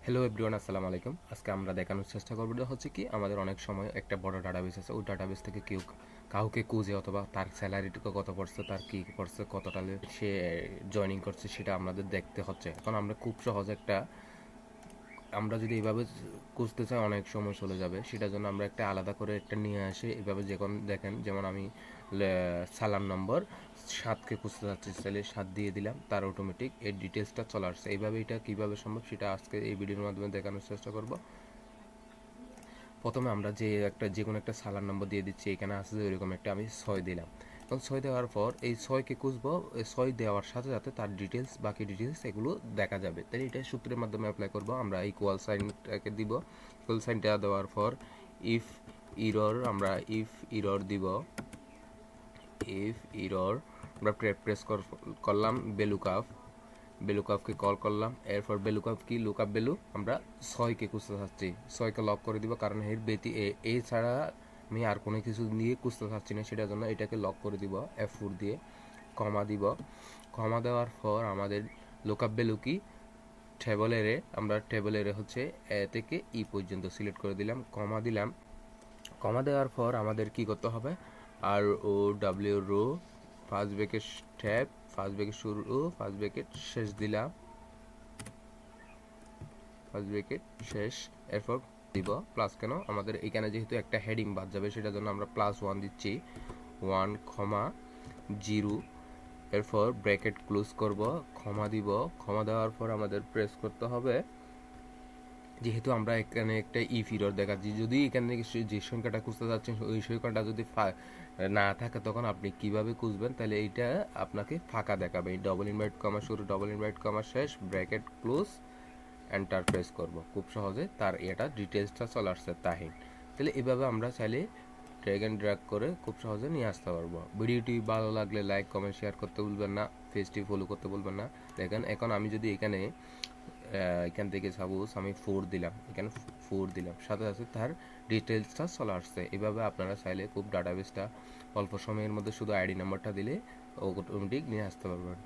Hello everyone, আসসালামু আলাইকুম। আজকে আমরা দেখানোর চেষ্টা করবো হচ্ছে কি আমাদের অনেক সময় একটা বড় ডাটাবেস আছে। ওই ডাটাবেস থেকে কেউ কাউকে খুঁজে অথবা তার স্যালারিটুকু কত পড়ছে, তার কী করছে, কতটা সে জয়েনিং করছে সেটা আমাদের দেখতে হচ্ছে। এখন আমরা খুব সহজ একটা আমরা যদি এইভাবে খুঁজতে চাই অনেক সময় চলে যাবে। সেটার জন্য আমরা একটা আলাদা করে একটা নিয়ে আসি। এইভাবে যখন দেখেন, যেমন আমি সালাম নম্বর 7কে খুঁজতে যাচ্ছি, তাহলে 7 দিয়ে দিলাম, তার অটোমেটিক এই ডিটেলসটা চলে আসছে। এইভাবে এটা কীভাবে সম্ভব সেটা আজকে এই ভিডিওর মাধ্যমে দেখানোর চেষ্টা করব। প্রথমে আমরা যে কোনো একটা সালার নম্বর দিয়ে দিচ্ছি, এখানে আছে যে ওইরকম একটা আমি 6 দিলাম। এবং 6 দেওয়ার পর এই 6কে খুঁজবো, এই 6 দেওয়ার সাথে সাথে তার ডিটেলস, বাকি ডিটেলস এগুলো দেখা যাবে। তাহলে এটা সূত্রের মাধ্যমে অ্যাপ্লাই করব। আমরা ইকুয়াল সাইনটাকে দিব, ইকুয়াল সাইনটা দেওয়ার পর ইফ ইরর দিব। ইফ ইরর আমরা প্রেস করলাম বেলুকাফকে কল করলাম। এরপর বেলুকাফ কি লুকআপ ভ্যালু আমরা 6কে খুঁজতে চাচ্ছি, 6কে লক করে দিব, কারণ এর ব্যতি এই ছাড়া আমি আর কোনো কিছু নিয়ে খুঁজতে চাচ্ছি না, সেটার জন্য এটাকে লক করে দিব F4 দিয়ে। কমা দিব, কমা দেওয়ার পর আমাদের লুকআপ ভ্যালু কি আমরা টেবল এরে হচ্ছে এ থেকে ই পর্যন্ত সিলেক্ট করে দিলাম, কমা দিলাম। কমা দেওয়ার পর আমাদের কি করতে হবে, R O W row first bracket tab, first bracket শুরু, ফার্স্ট ব্রেকেট শেষ দিলাম, ফার্স্ট ব্রেকেট শেষ। এরপর দিব প্লাস, কেন আমাদের এখানে যেহেতু একটা হেডিং বাদ যাবে সেটার জন্য আমরা +1 দিচ্ছি, 1,0। এরপর ব্র্যাকেট ক্লোজ করব, ক্ষমা দিব। ক্ষমা দেওয়ার পর আমাদের প্রেস করতে হবে, যেহেতু আমরা এখানে একটা ইফ ইরর দেখাচ্ছি, যদি এখানে যে সংখ্যাটা খুঁজতে যাচ্ছেন ওই সংখ্যাটা যদি না থাকে তখন আপনি কিভাবে খুঁজবেন, তাহলে এইটা আপনাকে ফাঁকা দেখাবে। ডবল ইনভার্ট কমা শুরু, ডবল ইনভার্ট কমা শেষ, ব্র্যাকেট ক্লোজ, এন্টার প্রেস করব। খুব সহজে তার এটা ডিটেলসটা চলে আসছে তাহিন। তাহলে এভাবে আমরা চাইলে ড্র্যাগ অ্যান্ড ড্র্যাগ করে খুব সহজে নিয়ে আসতে পারবো। ভিডিওটি ভালো লাগলে লাইক কমেন্ট শেয়ার করতে ভুলবেন না, পেজটি ফলো করতে ভুলবেন না। দেখেন এখন আমি যদি এখান থেকে সাপোজ আমি 4 দিলাম, এখানে 4 দিলাম, সাথে সাথে তার ডিটেলসটা চলে আসছে। এভাবে আপনারা চাইলে খুব ডাটাবেসটা অল্প সময়ের মধ্যে শুধু আইডি নাম্বারটা দিলে অটোমেটিক নিয়ে আসতে পারবেন।